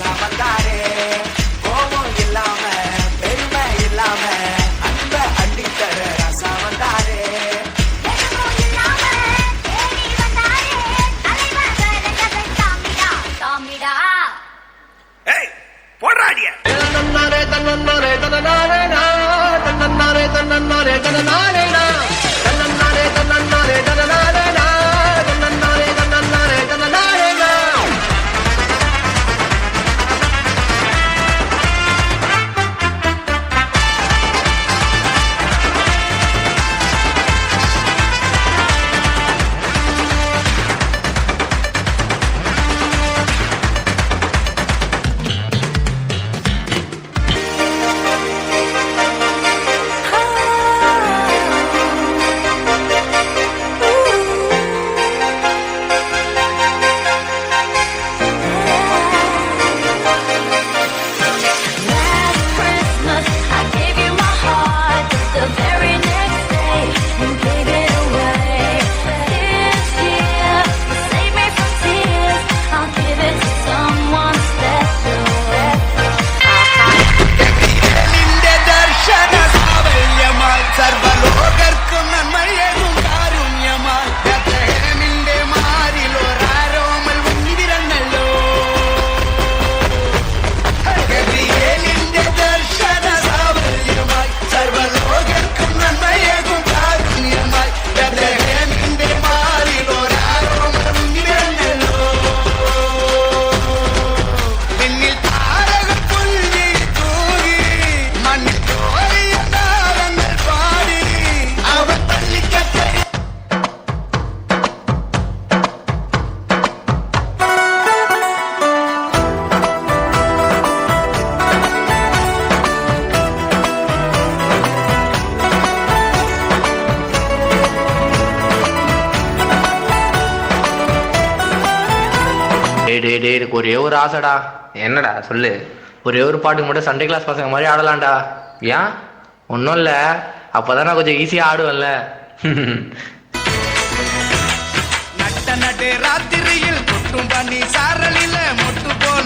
ராசா வந்தாரே கோபம் இல்லாம பெருமை இல்லாம அன்ப அண்டித்தர ராசா வந்தாரே போடுறாடிய தன்னன்னாரே தன்னன்னாரே தன்னன்னாரே தன்னன்னாரே தன்னன்னாரே தன்னன்னாரே தன்னன்னாரே தன்னன்னாரே தன்னன்னாரே தன்னன்னாரே தன்னன்னாரே தன்னன்னாரே எனக்கு ஒரே ஒரு ஆசைடா. என்னடா சொல்லு. ஒரே ஒரு பாட்டுக்கு மட்டும் சண்டே கிளாஸ் பசங்க மாதிரி ஆடலாம்டா. ஏன்? ஒன்றும் இல்லை, அப்போதான் நான் கொஞ்சம் ஈஸியாக ஆடுவேன்ல. நட்ட நட்டு ராத்திரியில் கொட்டும் பண்ணி சாரலில மொட்டு போல